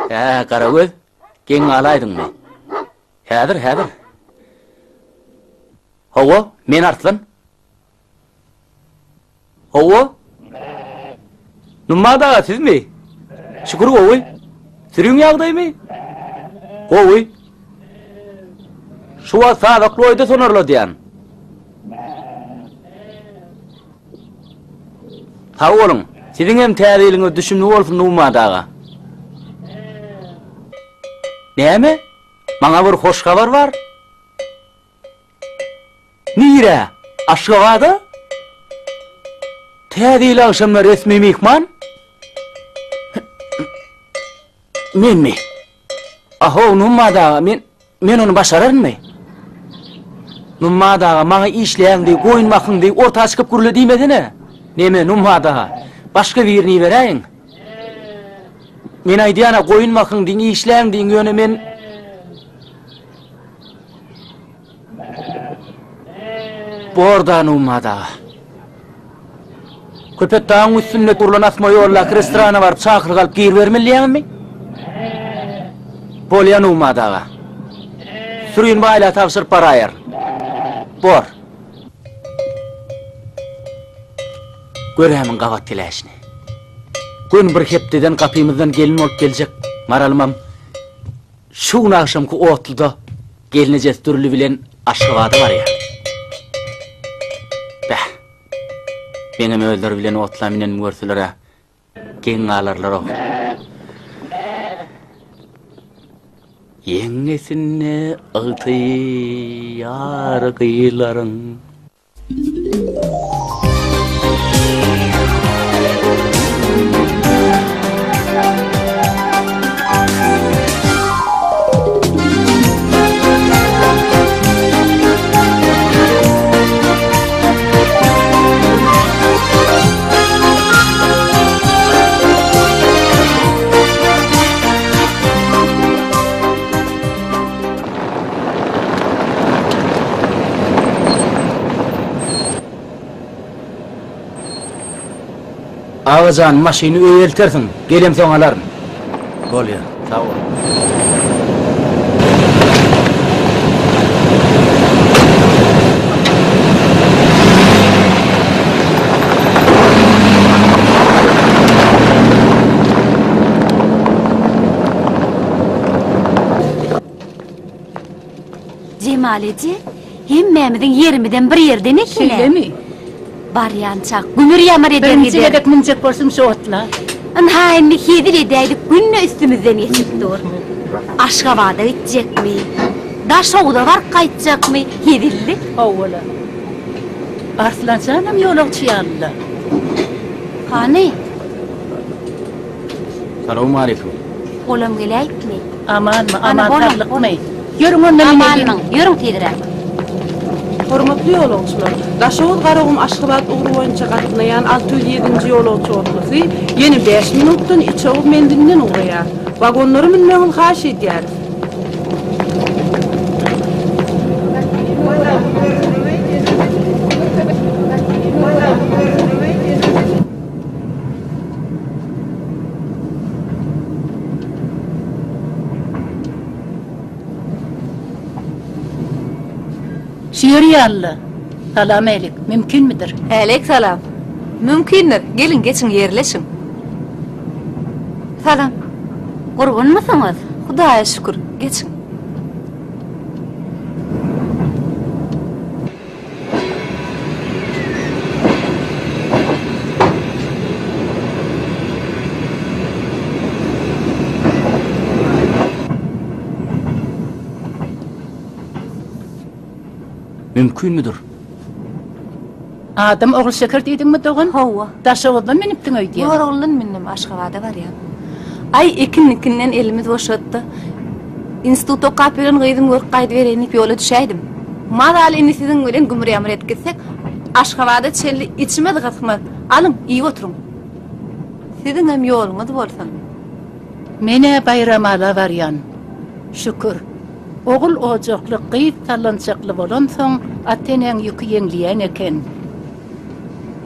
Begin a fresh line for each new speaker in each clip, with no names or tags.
Karagöz, geň alaýdyňmy? Häzir. Hawa, men artlan. Hawa? Numada sizmi? Şükür gowy. Sürüň ýagdaýmy? Gowy. Şuwa sadak loýda sonarla diýen. Ha oğlum, siziň hem täzeliňiz düşümli bolsun numadaga. Näme? Maňa bir hoş habar bar. Nire? Aşgabada? Täzeli akşamda resmi mihman? Men mi? Aho, numadaga men onu başararmı? Numadaga maňa işleýäňdi, goýunmakyňdy orta çykyp gürle diýmedine? Neme numadaga? Başga birini beräýin. Men aýdýana goýunmakyňdy, işleýäňdi ýöne men bordan numadaga. Köpetdaň üstünde durulan asma ýolla restorana barıp çakyr galyp gir bermelýärmi? Bolýan numadaga. Sürüň baýla tapşyryp baraýar. Bor. Görämin gabat tiläşini. Gün bir hepdeden kapymyzdan gelin olup geljek. Maralmam. Şu akşamky otluda gelini jestürlü bilen aşgabada bar ya. Benim öldür bilen otla minen görselere geň alarlar o. Yeňesine ıty ýar gyýlaryň. Ağacan maşyny öýeltersiň, gelem soň alarym. Bolýar, sag ol.
Cemaleci, hemmemizin yerimizden bir yerden ekile.
Söylemi.
Baryançak, gümür yamar eder eder.
Birinci edek mıncak bolsun şu otla.
Anhaynni hedir edeydik, günne üstümüzden geçip dur. Aşgabada gidecek mi? Daşoğda var kaytacak mı? Hedirli.
Oğula. Arslan canım yolakçı yanında.
Hani?
Salamu aleyküm.
Oğlum geleyip mi?
Aman mı,
Ana,
aman
bolam,
tarlıkmayın. Yürün onunla
Amanın, yürün tedirek.
Hormatly ýolagçylar, Daşoğul Garagum Aşgabat ugru boýunça gatnaýan 607-nji ýolagçy otlusy ýene 5 minutdan içoğul mendinden ugraýar. Wagonlary minmeňi haş edýär.
Şiiriyallı. Salam eylik, mümkün müdür?
Aleyk salam. Mümkindir. Gelin geçin yerleşin.
Salam. Gurgun musunuz?
Hudaýa şükür. Geçin.
Mümkün müdür?
Adam oğul şeker diýdiň mi dogan?
Hawa.
Daşoğuldan minipdiň öýdýän.
Ýor oğlun minnem Aşgabada var ya. Ay ikinnikinden elimiz boşatdy. Instituto kapylan gyýdym görüp gaýdy berenip ýola düşäýdim. Madal indi siziň bilen gümür ýamar etkisek, Aşgabada çelli içime gatmaz. Alın, iyi oturun. Siziň hem ýoluňyz bolsun.
Mene bayramala barýan. Şükür. Oğul ocaklı, qıyıp sallançaklı bolan soň ateneň ýüki ýeňliýän eken.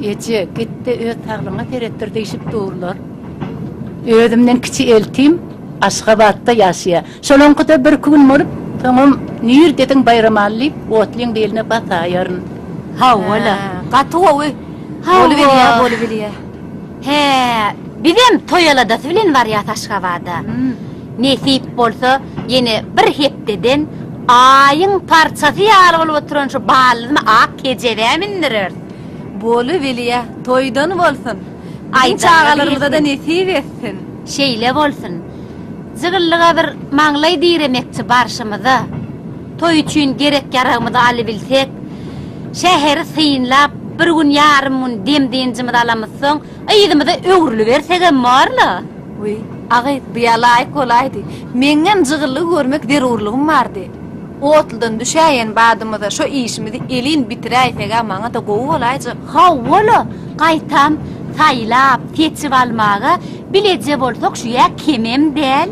Ece, gitti öz taglyňa terettir diýişip durlar. Özümden kiçi eltim, Aşgabatda yaşaya. Şolonqyda bir gün bolup, tamam, nir dedin bayramallyp, otlyň beline basaýaryn.
Ha wala.
Gaty gowy.
Ha,
Bolu bilýär.
He, bizim toyalada bilen var ya Aşgabatda. Nesip bolsa yine bir hepdeden ayın parçası ýaly bolup oturan şu balyny ak kejebe mindirir.
Bolu bilýär. Toydan bolsun.
Ay,
Ay çağalarymyza da nesip etsin.
Şeýle bolsun. Zygyllyga bir maňlay diýremekçi barşymyza. Toy üçin gerek ýaragymyzy aly bilsek, şäheri syynlap bir gün ýarym gün demdiňjimizi alamyzsoň, ýygymy-da öwrüli bersek emmarly.
Uy, agay biýalay kolaydy. Meňem jygylly görmek derurlugum bardy. Otlydan düşäýen badymyza şo işimizi elin bitiräýsek maňa da gowy bolayjak.
Ha wala, gaýtam saýlap teçip almaga bileje bolsak şu ýa kemem del.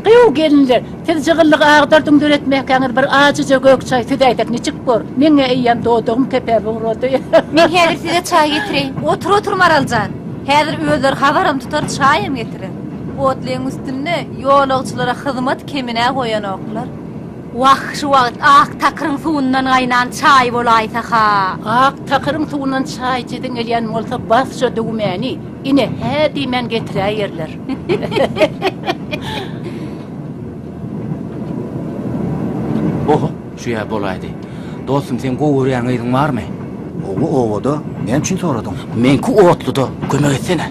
Qyw gelinler, siz jygyllygy agdardyň döretmäkäňiz bir ajyja gökçay südäýdik niçik bor. Meňe eýýän dodugum tepe bugrady.
Men häzir size çay getireyim.
Otur Maraljan. Häzir özler habarym tutar çaýym getirin. Otlyň üstüne ýolagçylara hyzmat kemine goýan oklar.
Wah şu wagt ak takyryň suwundan gaýnan çay bolaýsa ha.
Ak takyryň suwundan çay jedin elýän bolsa bas şo dugumani. Ine hädi men getiräýerler.
Oho, şu ýa bolaydy. Dostum, sen gowy ýaňyň barmy?
Oğlu ovada, men için soradım.
Menki otluda, kömek etsene.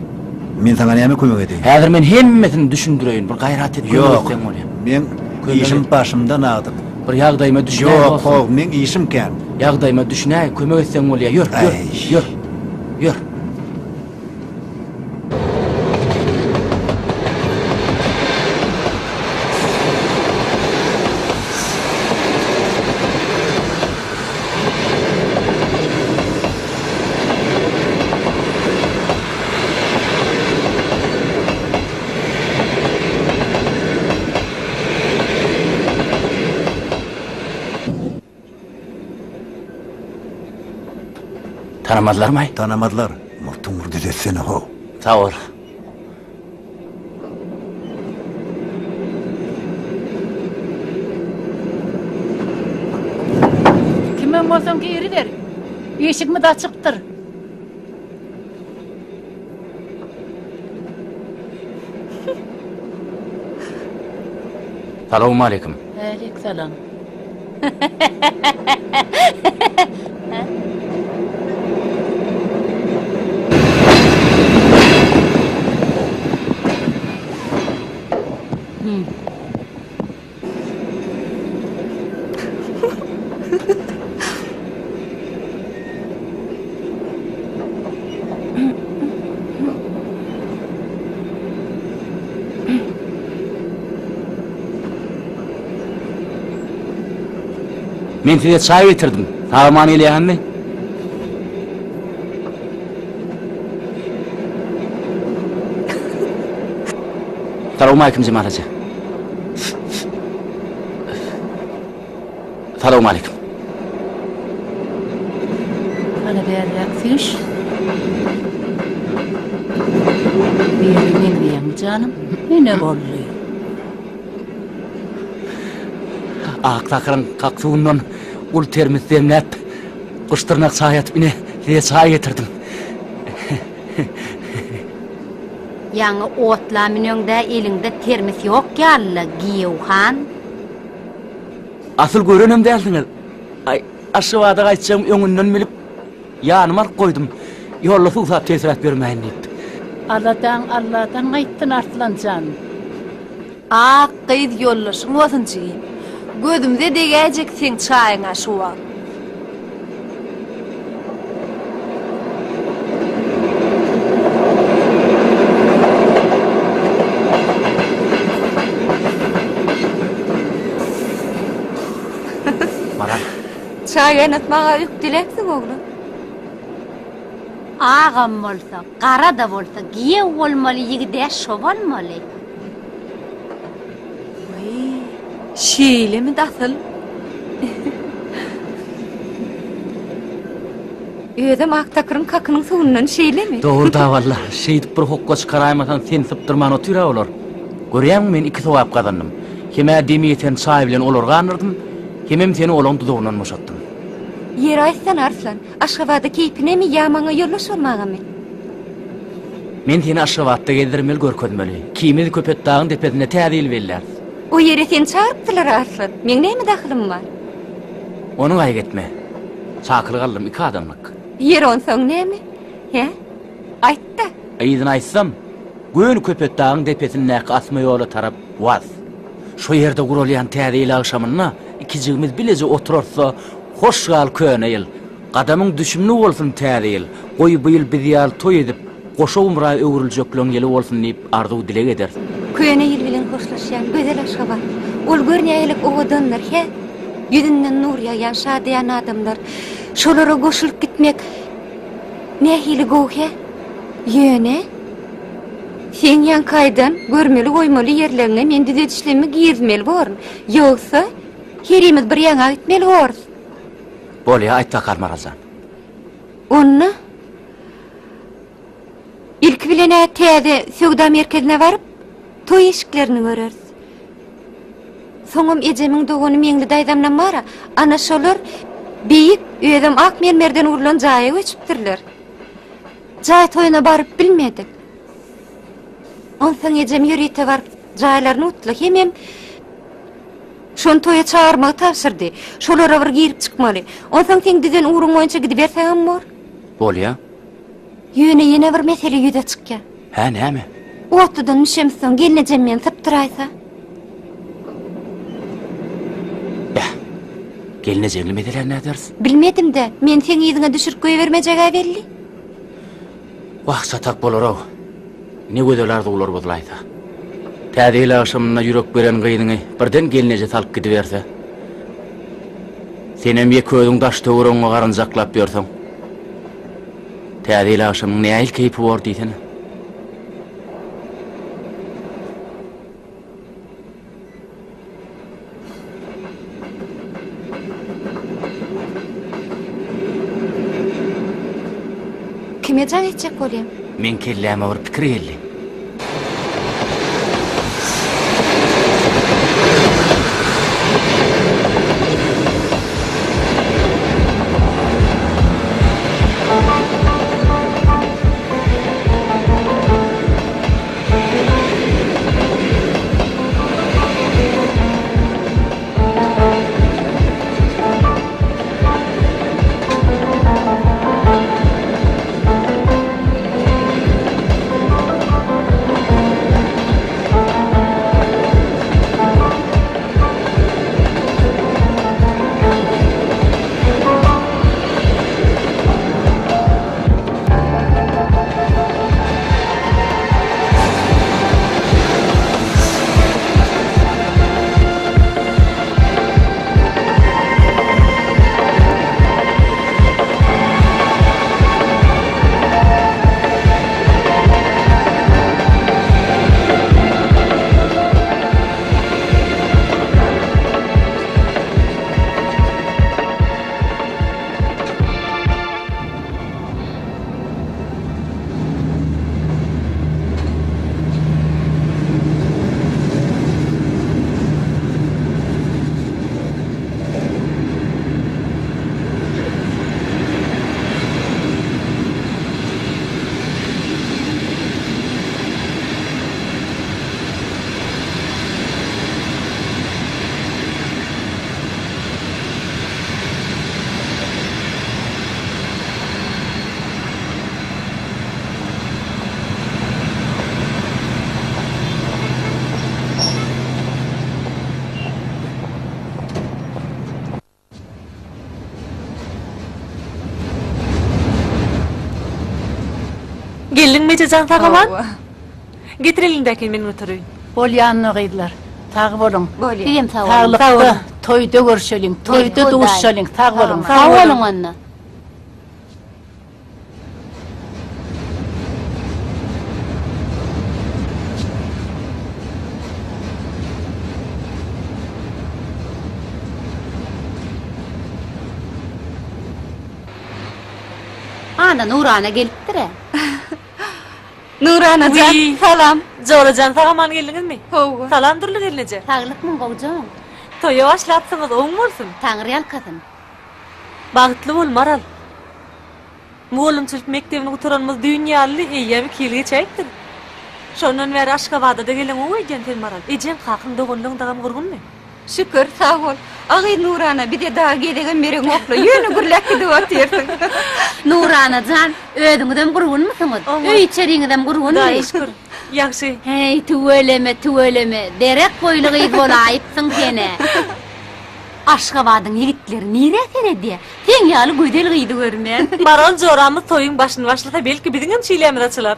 Men sana näme kömek edeyim?
Häzir men hemmesini düşündüreýin, bir gaýrat et, kömek
Yok,
etsen bolýar.
men işim başımdan ağdım.
Bir ýagdaýyma düşnäýin.
Yok, oğul, men işimken.
Ýagdaýyma düşnäýin, kömek etsen bolýar. Ýör, ýör,
Ay.
ýör. Ýör. Tanımadılar mı?
Tanımadılar. Murtun vurdu desene ho.
Sağ ol.
Kimem bolsaň geri ber. Eşikmi da açykdyr.
Salamu aleyküm.
Aleyhisselam.
Men size çay getirdim. Sağman eleýän mi? Salamu aleyküm Cemal Hoca. Salamu aleyküm.
Bana berrak fiş. Birinin diýen canım. Mene bolly.
Ak takyryň kaksuwundan ul termiz demläp, guştyrnak çay atyp ine size çay getirdim.
Ýaňy otla menüňde elinde termis ýok ýaly Giýewhan.
Asyl görenem däldiňiz. Ay, aşywada gaýtjam öňünden bilip ýanyma alyp goýdum. Ýolly suwsap tesirät bermäýin diýip.
Allah'tan gaýtdyn artlan can.
Ak qyýd ýollaşyň bolsunçy. Gözümde degäjek sen çaýyňa şu wagt.
Maral.
Çay gaýnatmaga ýükdiläksiň oglum.
Ağam bolsa, qara da bolsa, giýew bolmaly, ýigide şo bolmaly.
Şeýlemi dasyl? Ödem ak takyryň kakynyň suwundan şeýlemi?
Doğru da valla. Şeydip bir hokka çıkaraýmasan sen sypdyrman otýra bolar. Görýäň men iki sowap kazandym. Heme demiyeten çay bilen olarga anyrdım, hemem seni olan dudugynyň boşatdym.
Yer aýtsan Arslan, Aşgabatda keýpine mi ýamaňa ýollaş bolmagamy?
Men seni Aşgabatda gezdirmeli görkezmeli. Kimi köpet dağın tepesine täzil berler.
O ýere sen çağırpdylar Arslan. Men näme dahilym var?
Onu gaýg etme. Çakylyk aldım iki adamlyk.
Yer onsoň näme? He? Aýtda.
Aýdyň aýtsam, göň köpet dağın tepesine asma ýola tarap waz. Şo ýerde gurulýan täzil agşamyna iki jigimiz bileze oturarsa hoş gal köneýil. Gadamyň düşümni bolsun täzil. Goý bu ýyl biz ýal toý edip goşa umra öwrüljekleň ýeli bolsun diýip arzuw dile eder.
Köne ýyl bilen hoşlaşýan gözel Aşgabat. Ol görnýärlik owadanlar he? Ýüzünden nur ýaýan şadyan adamlar. Şolara goşulyp gitmek nähili gow he? Ýöne? Sen ýan kaýdan görmeli goýmaly ýerlerine men düzedişlemi gizmeli bolaryn. Ýogsa herimiz bir ýaňa gitmeli bolary.
Bolýa aýtda Karmarazan.
Onna ilk bilen täze söwda merkezine baryp toý eşiklerini göreriz. Soňam ejemiň dogany meňli daýdamdan mara ana şolar beýik öýdem ak mermerden urulan jaýa göçüpdirler. Jaý toýuna baryp bilmedik. Onsoň ejem ýürite baryp jaýlaryny utly hemem şon toýa çağırmagy tapşyrdy. Şolara bir girip çykmaly. Onsoň sen dizen uruň boýunça gidip berseň bor.
Bolýa.
Ýöne ýene bir mesele ýüze çykýar.
Ha näme?
Otudan müşemsoň gelnejem men sypdyraýsa.
Gelnejegli medeler näders?
Bilmedim de, men sen ýyzyňa düşürip goýbermejege belli.
Wagsa tak bolarok. Ne gödelerdi ular bozlaýsa. Täzil agşamyna ýürek beren gyýdyňy birden gelneje salyp gidiberse. Senem ýek özüň daş töwereňe garynjaklap berseň. Täzil agşamyň näil keýpi bor diýsen.
Kime jan etjek bolýar?
Men kelläme bir pikir geldi.
Gelin mi Can Tagaman? Getirelim de men oturuy.
Bolýanyna gyýdylar. Tagy bolun.
Diýem sag bolun.
Taglyqda toýda görüşelim, toýda duşşalyň, tagy bolun.
Sag bolun anna. Ana Nurana gelipdir.
Nurana can, salam.
Jorajan sagaman geldiňizmi?
Howa.
Salam durly gelneje.
Taglykmyň gowjam.
Toýa başlapsyňyz oň bolsun.
Taňry alkasyn.
Bagtly bol maral. Muğulumçylyk mektebini guturanmyz dünýäli eýýämi kilge çäkdir. Şondan beri Aşgabatda da gelen oňa egen maral. Ejen kakyn dogunlygyň dagam gurgunmy?
Şükür, sağ ol. Agy Nurana bir de daha gelegen beri okla. Yönü gürlekli de otyersin.
Nurana jan, ödüňizden gurgunmusyňyz? Öý içeriňizden gurgunmy?
Da şükür. Ýaxşy.
Hey, tüweleme. Derek boýlygy bolaýypsyň sene. Aşgabatyň ýigitleri nire seredi? Sen ýaly güzel gyýdy görmän.
Maral joramyz toýuň başyny başlata belki biziň hem şeýlemir açylar.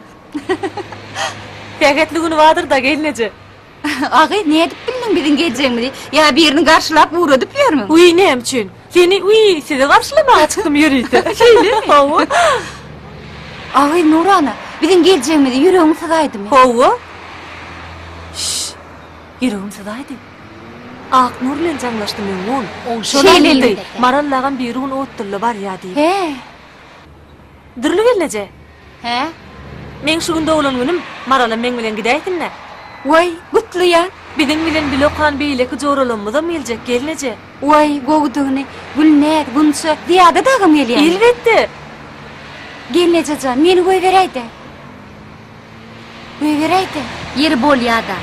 Pägetli günü wadyr da gelneje.
Agay ne edip bildin biziň geljeğimizi? Ya birini karşılap uğradıp ýörmüň?
Uy ne hemçin? Seni uy sizi karşılamağa çıktım yürüydi. Şeýle mi? Hawa.
Agay Nurana, biziň geljeğimizi ýüregiň sydaýdymy?
Hawa. Ýüregim sydaýdy. Ak nur bilen jaňlaşdym men.
O
Şeýle marallagan bir gün otturly bar ýa diýip.
He.
Dürlü gelneje.
He.
Men şu gün dowlan günüm marala men bilen gidäýdinne.
Vay, gutlu ya.
Biziň bilen bilokan beýleki joralanmada meljek gelneje.
Vay, gowdugyny, gülnät, bunça diýada dagam gelýär.
Elbetde.
Gelneje jan, meni goý bereýdi. Goý bereýdi.
Yer bolýada.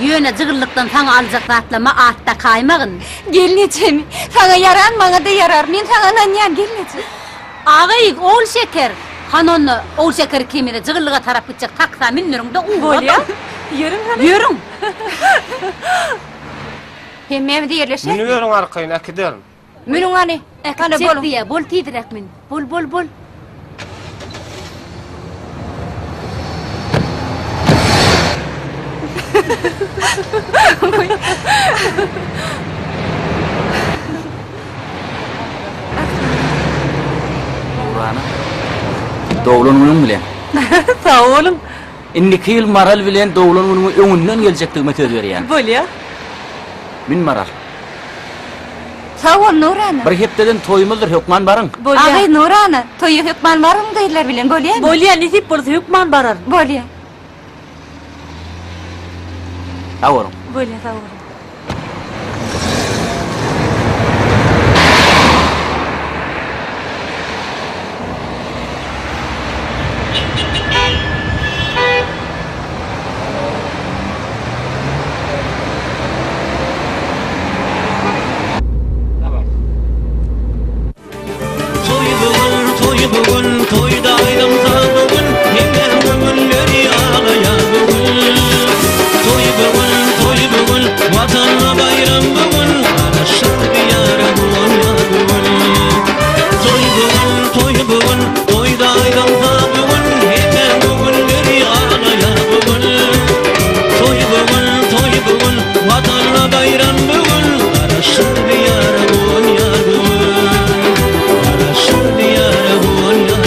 Ýöne jygyrlykdan saňa aljak zatlama artda kaýmagyn.
Gelnejemi, sana yaran, maňa da yarar. Men sana nanýan gelneje.
Agay, ol şeker. Hanony ol şeker kimine jygyrlyga tarap gitjek taksa minnerinde
Bolýa. Ýörüň hany.
Ýörüň.
Hemme de yerleşer.
Meni görün arkaýyna akiderim.
Mülüň ani. Kana bolun.
Diýe, bol tidirek min. Bol.
Nurana. Dowlanyň bilen.
Sağ olun.
Indiki ýyl maral bilen dowlanyň öňünden geljekdigime söz berýän.
Bolýa.
Min maral.
Sağ ol Nurana.
Bir hepdeden toýumyzdyr, hökman barıň.
Bolýa.
Agay Nurana, toýy hükman barym diýler bilen bolýar.
Bolýa nisip bolsa hükman barar.
Bolýar.
Sağ olun.
Bolýa sağ olun.
Toyda aydamsa bugün hemen gönülleri ağlaya bugün. Toy bugün vatanla bayram bugün. Araşık bir yara bugün ya bugün. Toy bugün toyda aydamsa bugün hemen gönülleri ağlaya bugün. Toy bugün vatanla bayram bugün. Araşık bir yara bugün ya bugün. Araşık bir yara bugün ya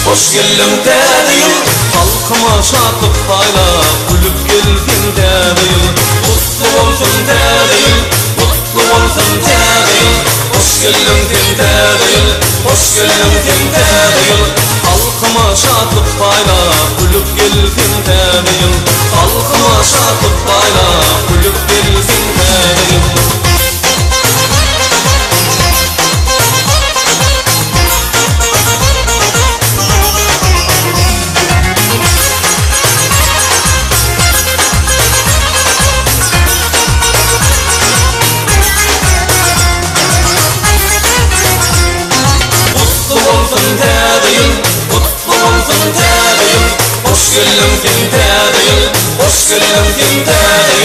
hoş geldin tediyim, halkıma şatlık payla, gülüp geldin tediyim, mutlu olsun tediyim, mutlu olsun tediyim, hoş geldin tediyim, hoş geldin tediyim, halkıma şatlık payla, gülüp geldin tediyim, halkıma şatlık payla, gülüp geldin tediyim. Hoş geldin tediyim, hoş geldin tediyim.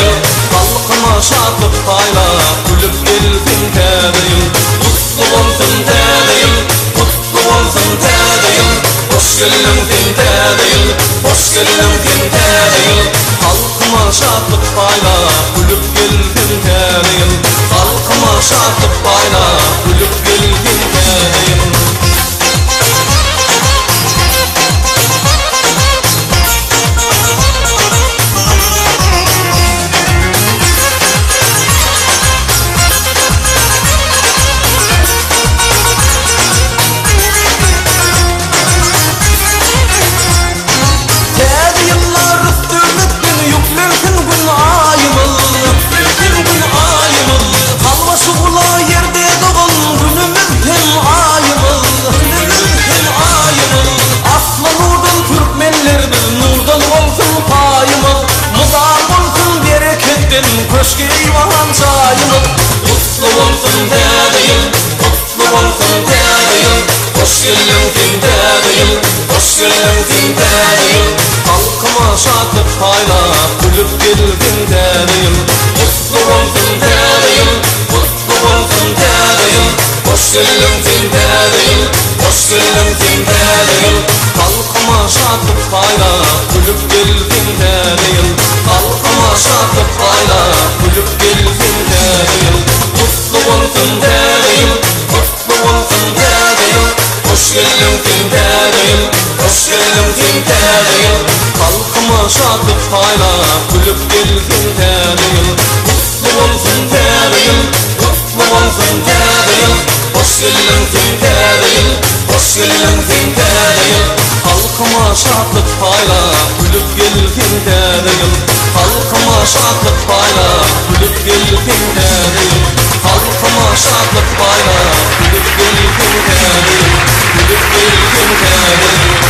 payla Gülüp geldin dädeyim Mutlu bolsun dädeyim Mutlu bolsun dädeyim Hoş geldin sen dädeyim Hoş geldin sen dädeyim Halkıma şatlık payla Gülüp geldin dädeyim Halkıma şatlık payla Gülüp geldin dädeyim Mutlu bolsun dädeyim Mutlu bolsun dädeyim Hoş geldin sen dädeyim Hoş geldin sen dädeyim Halkıma şatlık payla Gülüp geldin dädeyim Mutlu bolsun dädeyim Mutlu bolsun dädeyim Hoş geldin sen dädeyim Hoş geldin sen dädeyim Halkıma şatlık payla Gülüp geldin dädeyim Halkıma şatlık payla Gülüp geldin dädeyim Halkıma şatlık payla Gülüp geldin dädeyim Gülüp geldin dädeyim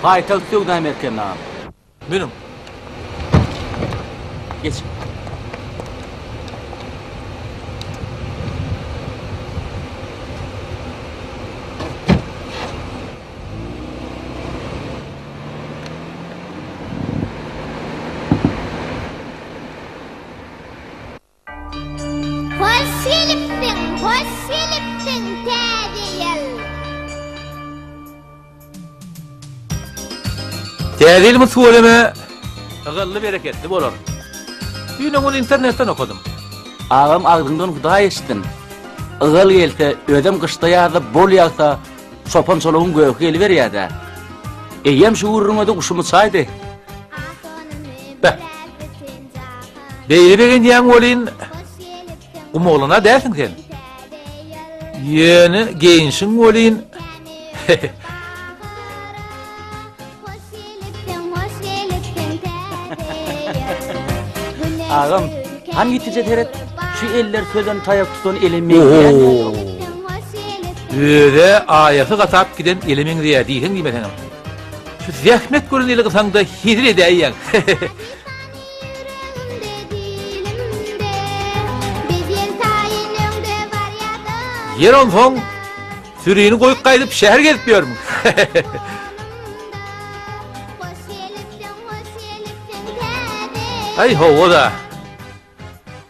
Haytal Sudan erken ağam.
Benim.
Geç.
Hoş gelipsin täzeyel.
Täzeyel mi söyleme? Agıllı bereketli bolor. Dün onu internetten okudum.
Ağam ağzından Huda eşittin. Iğal gelse, ödem kışta yağda bol yağsa, sopan soluğun göğü geliver yağda. Eyyem şu uğruna da kuşumu saydı.
Beyli begen diyen olin, oğluna dersin sen. Yeni gençsin olin.
Ağam, hangi tice teret? Şu eller sözden tayak tutan elinmeyi.
Böyle ayası katap giden elimin diye değilsin değil mi senin? Şu zahmet görün eli kısan da hidir edeyen. Yer on son, sürüyünü koyup kaydıp şehir gezmiyorum. Ay ho o da.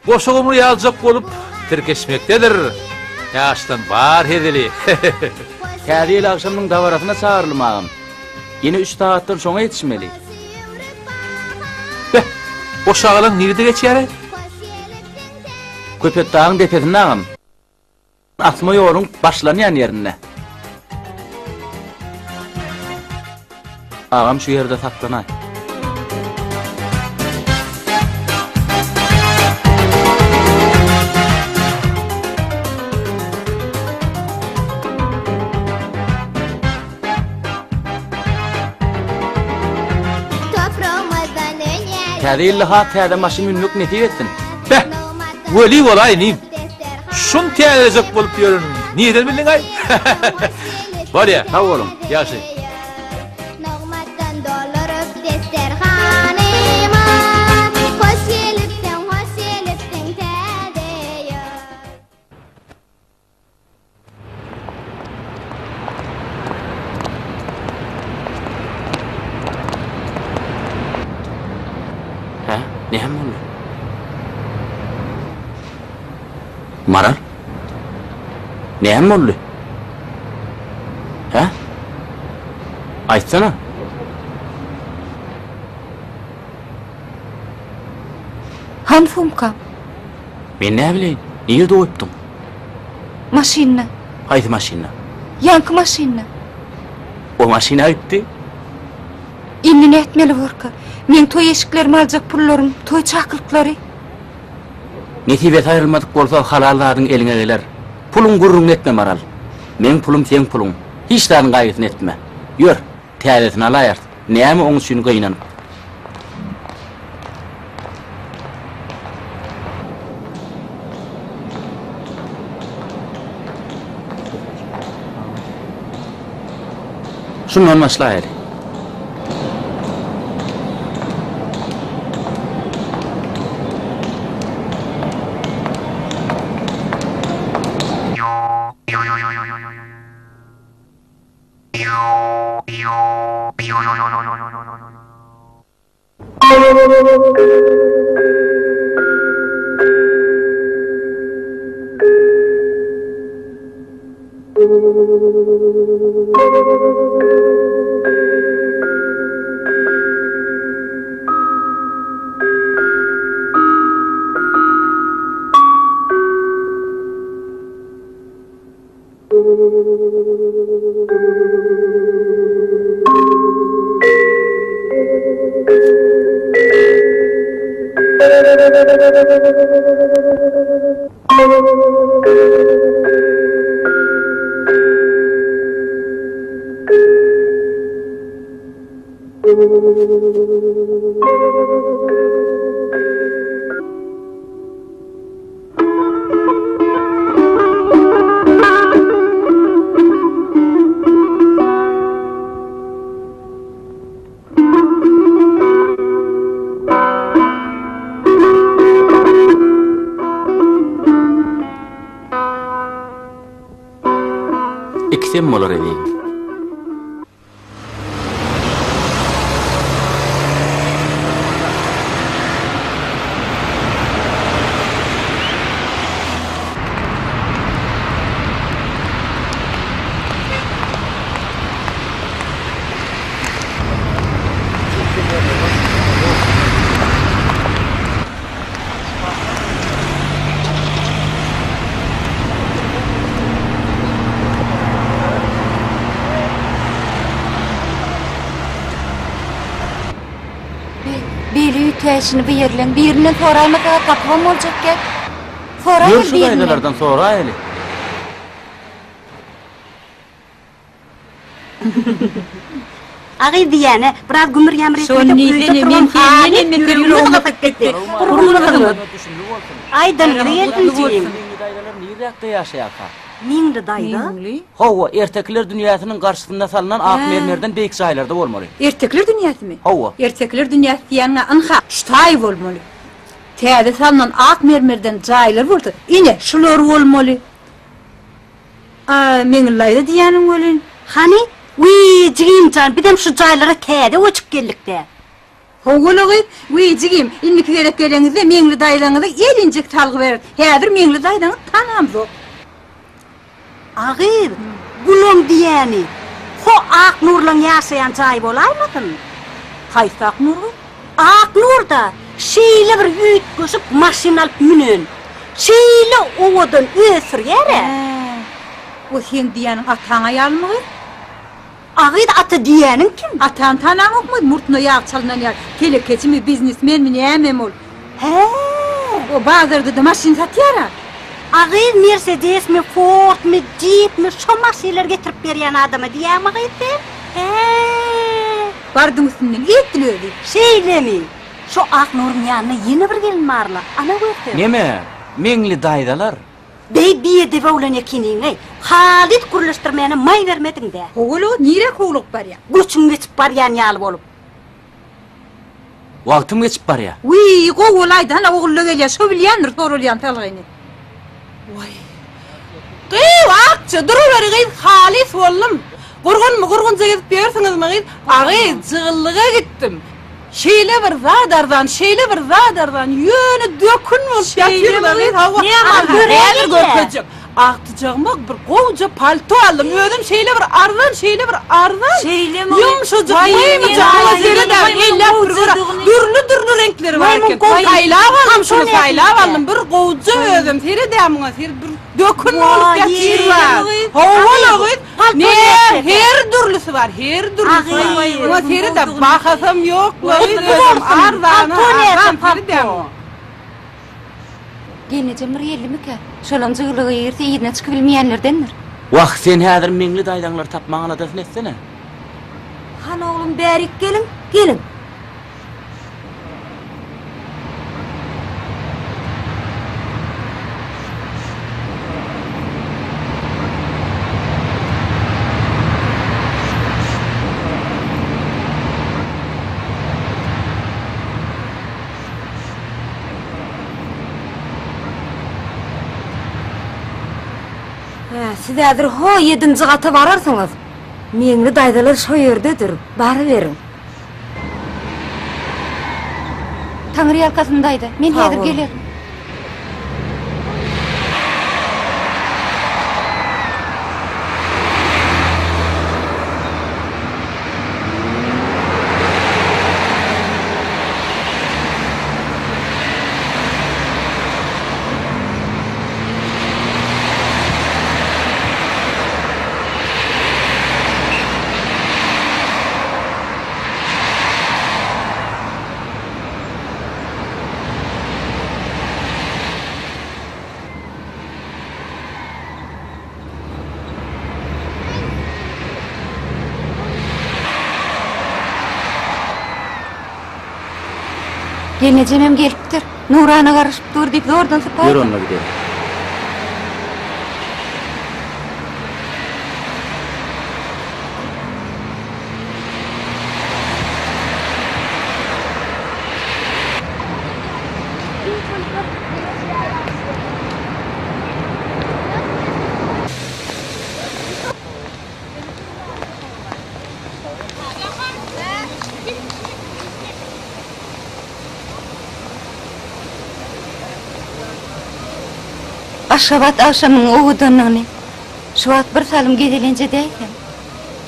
Boşuğumu yazcak olup tirkeşmektedir. Yaştan var hedeli.
Kâdiyel akşamın davarasına çağırılım ağam. Yine 3 saattir sonra yetişmeli.
O şağılın nerede geçer?
Köpet dağın tepesinde ağam. Asma yolun başlanayan yerine. Ağam şu yerde saklanay. Kâdiyel ha täze maşyn minlük netip ettin.
Veli olay neyim? Şun teylecek bolup diyorum. Niyeden bildin ay? Var ya,
ha oğlum.
Yaşı.
Ha? Ne hem oldu? Maral? Ne hem oldu? Ha? Aytsana.
Han fumka?
Ben ne bileyim? Niye doğuptum?
Maşinna.
Haydi maşinna.
Yankı maşinna.
O maşina ayıptı.
İnnini etmeli vorka. Men toy eşiklerimi alacak pullarım, toy çakılıkları.
Netibet ayrılmadık bolsa halalladın eline gelir. Pulun gurrun etme Maral. Men pulum sen pulun. Hiç dağın gayetini etme. Yör, teyzetini alayart. Neyemi onun için kıyınanıp. Şundan başlayalım. İkisem olar edeyim.
Beli teşini bir yerine soraymaga tapam olacak gel. Sorayım
Şu daydalardan sonra eli.
Agy diýene biraz gümür ýamry. Aydan ýetmişim.
Daydalar niýekde ýaşaýar?
Mingli dayda.
Hawa ertekler dünýäsiniň garşysynda salynan ak mermerden beýik şaýlarda bolmaly.
Ertekler dünýäsimi?
Hawa.
Ertekler dünýäsi ýa-ni anha ştaý bolmaly. Täze salynan ak mermerden jaýlar boldy. Ine şular bolmaly. Meňillayda diýänim bolyn.
Hani jigimcan bidem şu jaýlara täze öçüp geldikde.
Howulagy jigim inniki gerek geleňizde meňli daýlaňyzy elinjek talgy berer. Häzir meňli daýlaňy tanamzok.
Agyr, gulum diýeni. Ho ak nurlaň ýaşaýan jaý bolarmydyn?
Haýsy ak nurly?
Ak nurda şeýle bir ýüt göşüp maşina alyp münen. Şeýle owadan ösürýär.
O sen diýäniň ataňa ýalmygy?
Agyr aty diýeniň kim?
Atan tanamokmy? Murtuna ýag çalynan ýar. Telekeçimi, biznesmenmi näme ol?
He.
O bazarda da maşin satýar.
Agyr Mercedes mi, Ford mi, Jeep mi, şo maşinler getirip berýän adamy diýämi agyr? He.
Bardyň üstünden etdiler.
Şeýlemi? Şo ak nuryň ýanyna ýene bir gelin barla. Ana götür.
Neme? Meňli daýdalar.
Beýdi de bowlan ekiniňe. Halit gurlaşdyrmaýany may bermediň de.
Oğulu nire kovulup barya?
Göçüň geçip barýan ýaly bolup.
Wagtym geçip barýa.
Gogulaydy hana oğullu gelýär, şo bilýändir sorulýan talgyny.
Akça duruveri gıyt halis ollum. Gurgun zegizip bersiňiz mi gıyt? Agy jygyllyga gittim. Şeýle bir zadardan ýöne dökün bolup ýatýarlar gıyt. Häzir görkezjek. Aktyjagmak bir gowja palto aldım. Özüm şeýle bir arzan. Yumşadyk mıymıcak ýerinde ellep dürlü renkleri bar eken. Saýlap aldım şunu saýlap aldım. Bir gowja özüm seri dämiňe seri bir dökün bolup ýatýarlar. Howala gıyt. Ne her dürlüsü var, her dürlüsü var. Ama seri de bahasam ýok. Arzan seri dämiňe.
Genece mirýelimike? Şolam jyglygy ýerse ýerine çykyp bilmeýänlerdendir.
Wah, sen häzir meňli daýdaňlar tapmagyna adasyn etsene.
Han oğlum bärik gelin.
Siz häzir ho 7-nji gata bararsyňyz. Meňli daýdalar şo ýerdedir. Bary beriň. Taňry ýalkasyndaydy. Men häzir geler. Geleceğim gelipdir. Nurana karışıp dur deyip oradan sıpaydı.
Yürü onunla gidelim.
Aşgabat akşamın oğudanını. Şuat bir salım gedelince deyken.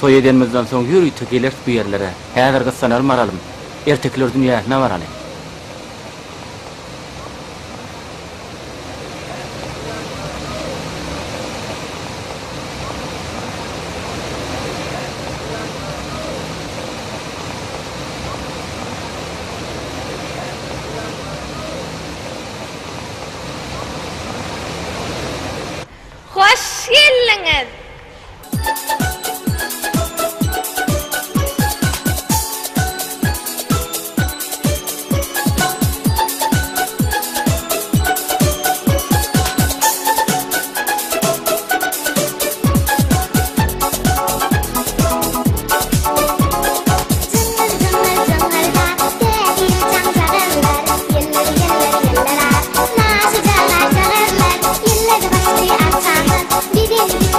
Toy edenimizden soň ýürüýte geler bu ýerlere. Häzir gyssanar maralym. Ertekler dünýäsine barany.
Hoş geldiniz.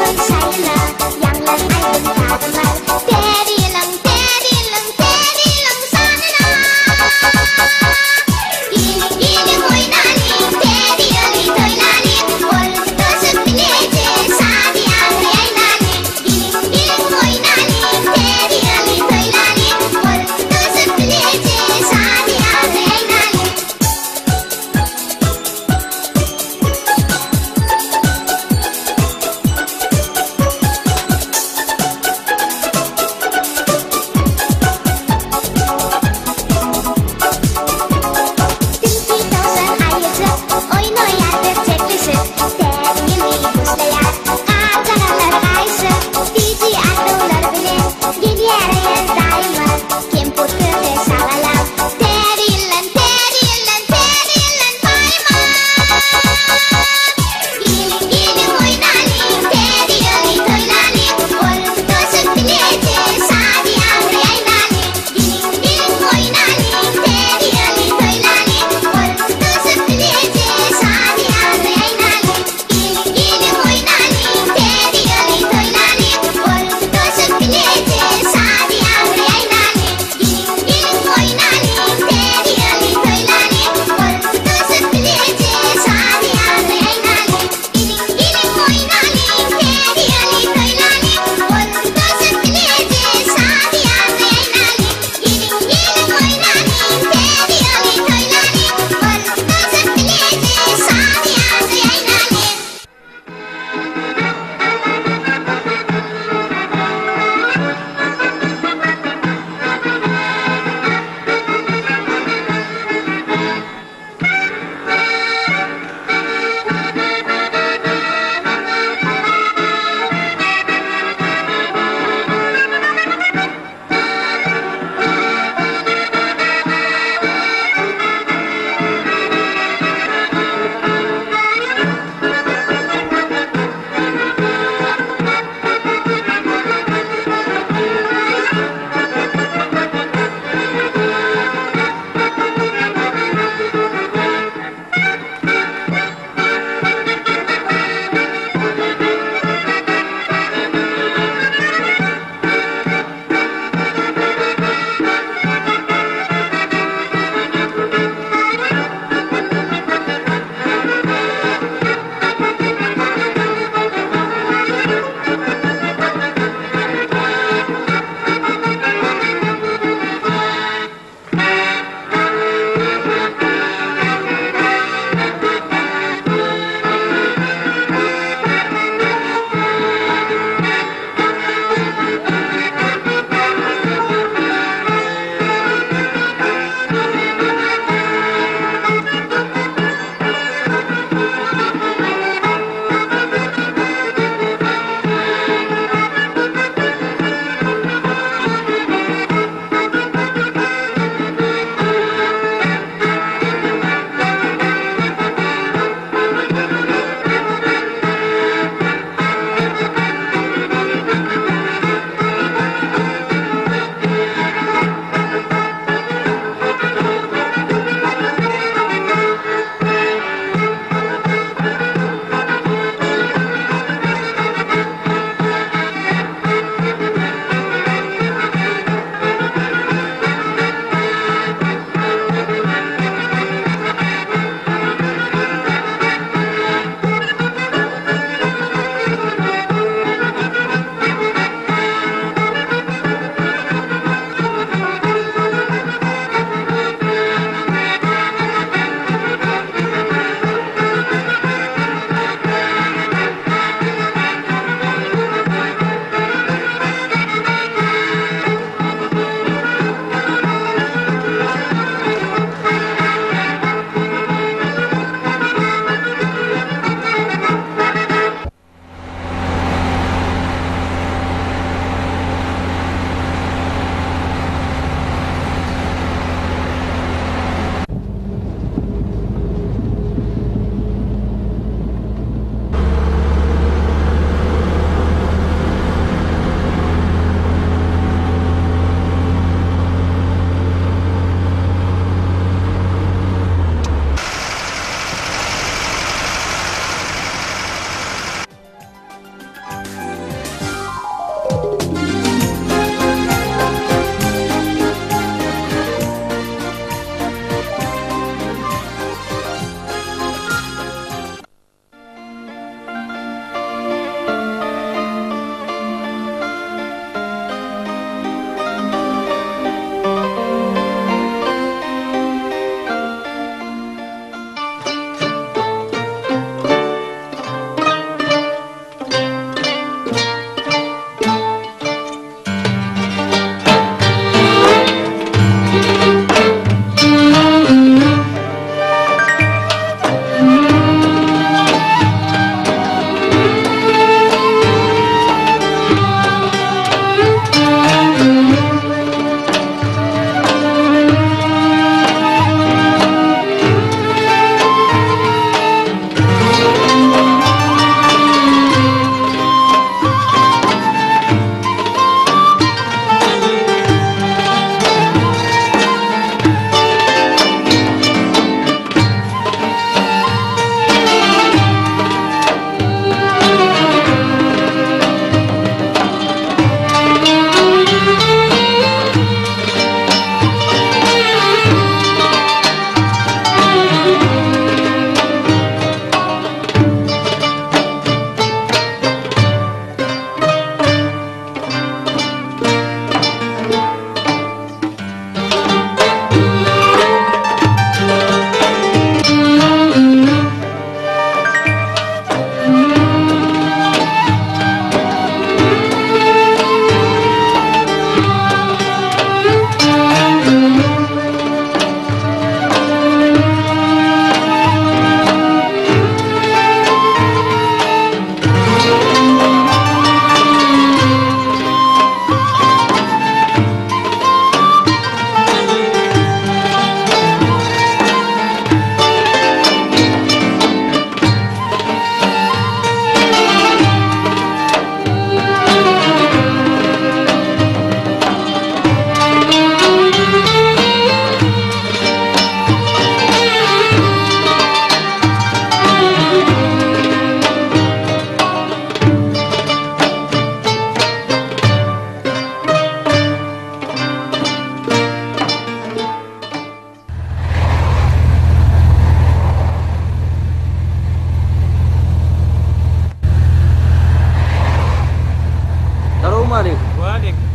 Nasıl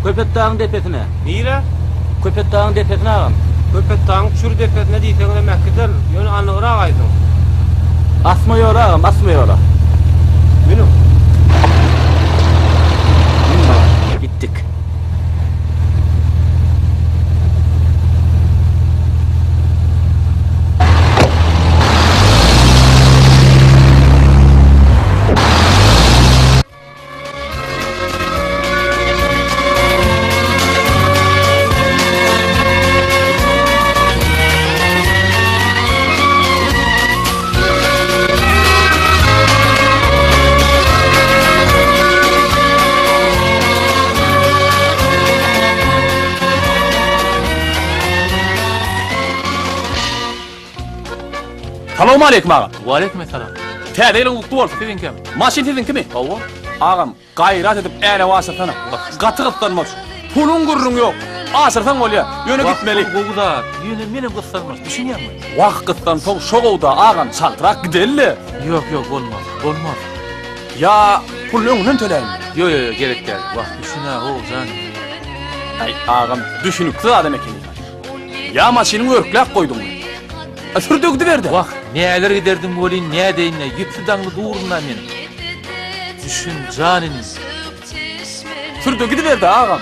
Köpet dağın tepesine.
Nire?
Köpet dağın tepesine ağam.
Köpet dağın çür tepesine diýseň demekdir. Ýöne anlygyra gaýdyň.
Asma ýola ağam, asma ýola.
Münüm.
Gittik.
Salamu aleykum ağa.
Wa aleykum selam.
Täzeýiň ukdy bolsa sizinkimi? Maşin sizinkimi?
Owa.
Ağam, gaýrat edip äle wasatana. Gatygytdanmaz. Pulun gurrun ýok. Asyrsan bolýar. Ýöne gitmeli.
Gowda, ýöne menem gyssanmaz. Düşünýärmi?
Wagt gyssan tow şogowda ağam çaltyrak gidelli.
Yok, bolmaz. Bolmaz.
Ya pul öňünden töleýin.
Yo, gerek däl. Wagt düşünä, o jan.
Ay ağam, düşünükli adam ekeni. Ya maşiniň örklek goýdum. Sürdögdi berdi.
Wagt, näler giderdim bolyn, nädeýin, ýüpsi daňly duurundan men. Düşün janyn.
Sürdögdi berdi ağam.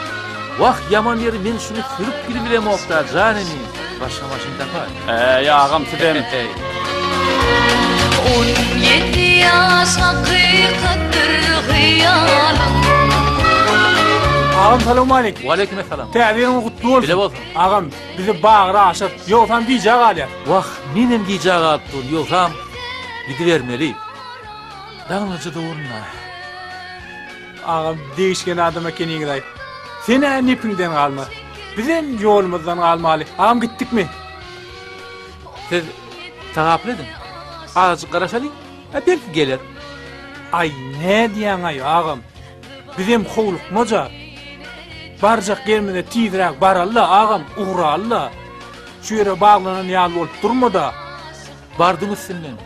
Wagt yaman ýeri men şunu sürüp gidip bilem okda janyn. Başga maşin tapar.
Ya ağam sizem.
17 yaş hakykatdyr hyýalym.
Ağam salamu aleykum.
Wa aleykum selam.
Täzeýiň gutly bolsun.
Bile bolsun.
Ağam bizi bagyra aşyp, ýoksa diýjä galýar.
Wagt, menem diýjä galypdyr, ýoksam gidivermeli. Daňlyjy duuruna.
Ağam değişken adam ekeniň gaýy. Sen nipiňden galma. Bizim ýolumyzdan galmaly. Ağam gitdikmi?
Siz tagapledin. Azıcık garaşalyň. Belki gelir.
Ay ne diýen ay ağam? Bizim howluk moja. Barjak gelmede tizrak baralla ağam, uğralla. Şu ýere baglanan ýaly bolup durmada.
Bardyňyz senden.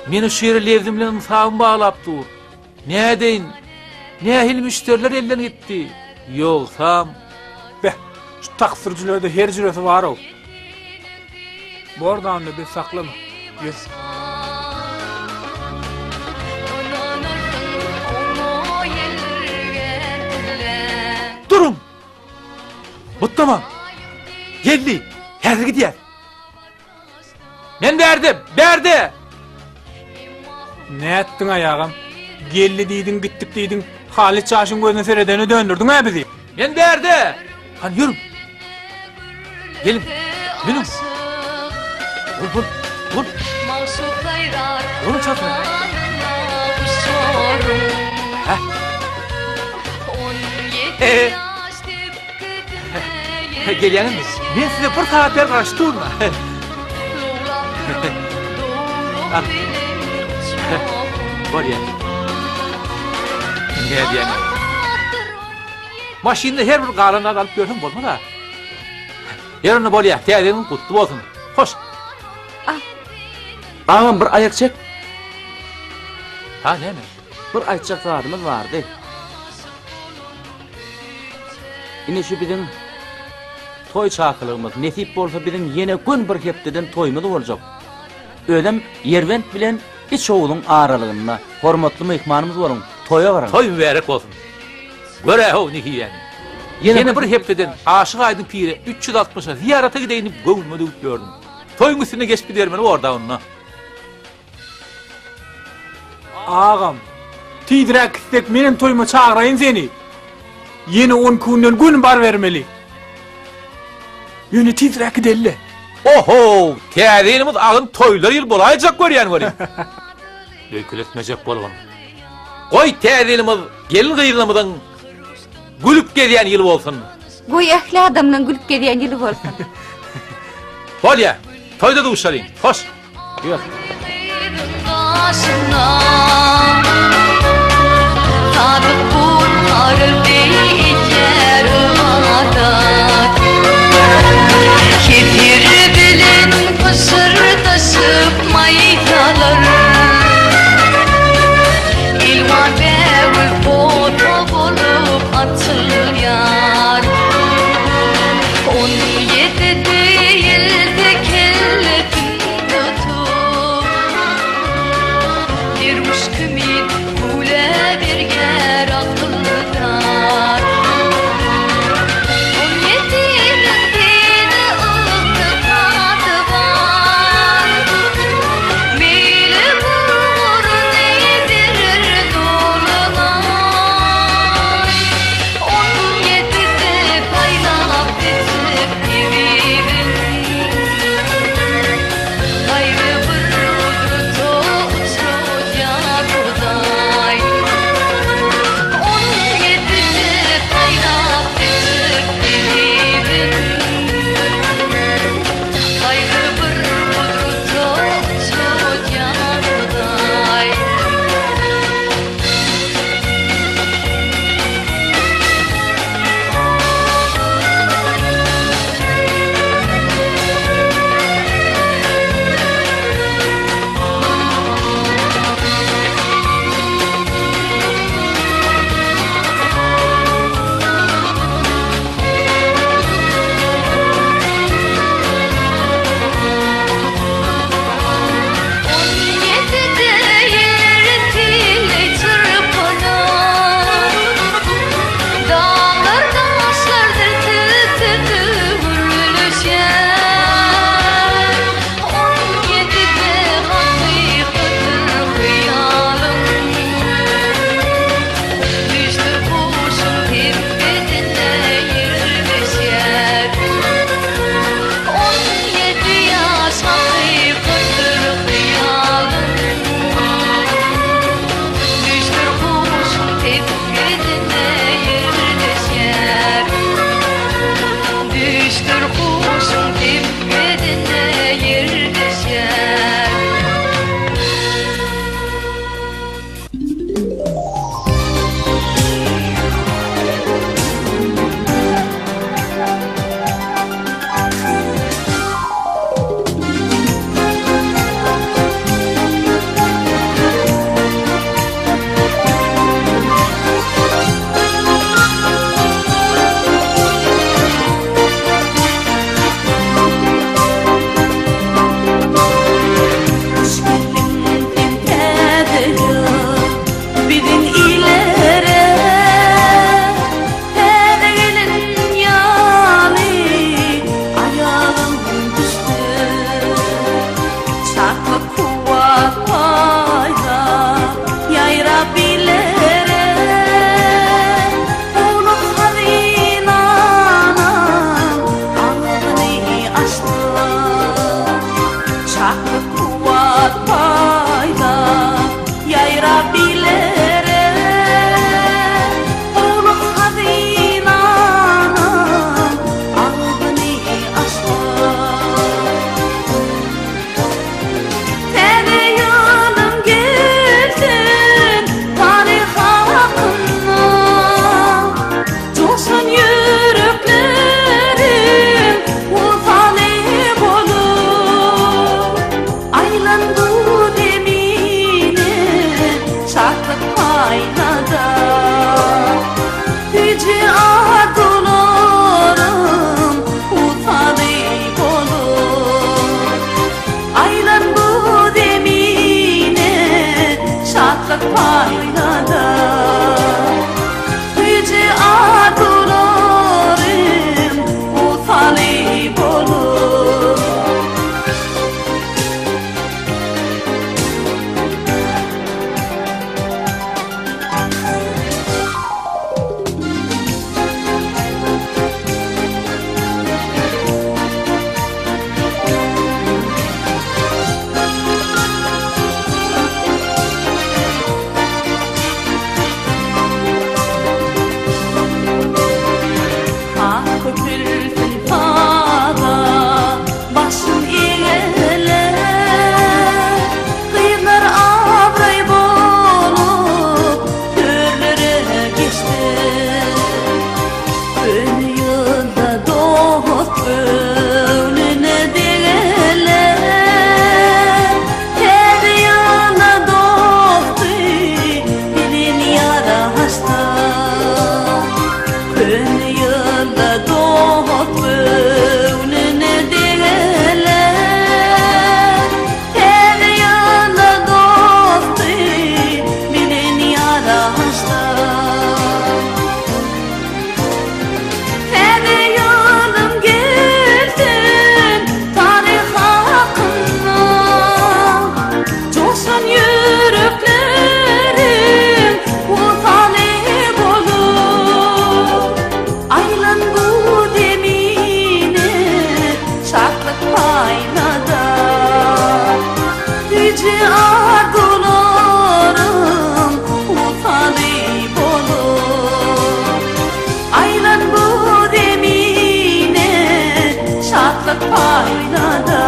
Meni şu ýere lewzim bilen sağım baglap dur. Nädeýin? Nähil müşteriler elden gitdi. Ýoksam,
Beh, şu taksirjilerde her jüresi bar o. Bordan da bir saklama. Yes.
durun. Bu tamam. Geldi. Häzir gidýär. Men berdi.
Ne ettin ayağım? Geldi diýdin, gittik diýdin. Halit çaşyň gözüne seredeni döndürdün ha bizi.
Men berdi. Han yürüm. Gelin. Benim. Vur. Onu çatma. Gelýäňiz mi? Men size bir saatler garaşy durma. Var ya. Ne diýäň? Maşinde her bir galandan alıp görsün bolma da. Yarın bolýar, täzeň gutly bolsun. Hoş. Ağam bir ayak çek. Ha näme? Bir aýtjak zarymyz bardy. Ine şu bizim toy çakılığımız nesip bolsa bizim yine gün bir hepdeden toymuz boljak. Ödem Yervent bilen iç oğlun aralygyna hormatly mehmanymız bolan toya baran. Toy mübarek bolsun. Göre ho niki yani. Yine bir hepdeden aşyk aýdyň piri 360'a ziyarata gideýin göwülme döwüp gördüm. Toyun üstüne geçip gidermeni orada onunla.
Ağam, tiýdirek istek menin toyuma çağıraýyn seni. Yeni 10 günden gün bar vermeli. Yeni tiýdirek gidelli.
Oho, täzeýimiz agyn toylar ýyl bolaýjak görýän göri. Löýkületmejek bolgan. Goý täzeýimiz gelin gyýylmydan gülüp gelýän ýyl bolsun.
Goý ähli adamdan gülüp gelýän ýyly bolsun.
Bolýa, toyda duşaryň. Hoş. Ýok.
Kefir bilen fısırdaşıp maydalar İlvan ve ul foto bulup atılýar
arzularım mutalip olur. Aylan bu demine şatlık paylada.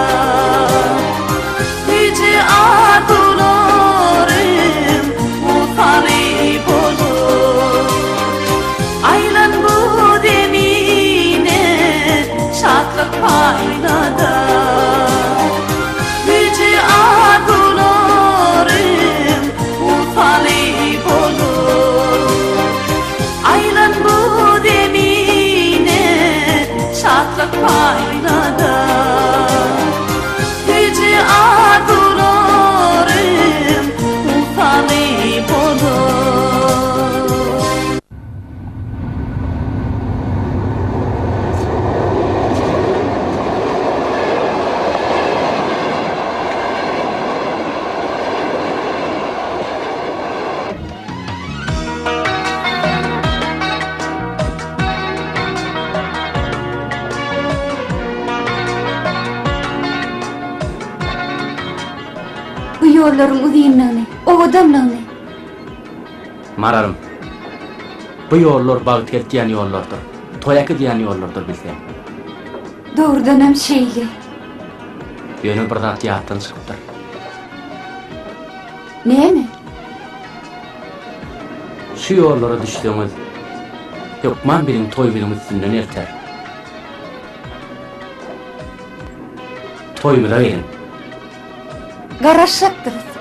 Yüce arzularım mutalip olur. Aylan bu demine şatlık paylada. Yüce arzularım mutalip olur. Aylan bu demine şatlık paylada. Yüce arzularım mutalip olur.
Bu yolların uzunluğunu, o adamlığını.
Mararım. Bu yollar Bagdad diyen yollardır. Toyakı diyen yollardır bilsem.
Doğrudan hem şeyli.
Yönü bir zat yatın çıktır.
Ne mi?
Şu yollara düştüğümüz Hükman birin toy birin üstünden erter. Toyumuza gelin.
Garaşaktırız.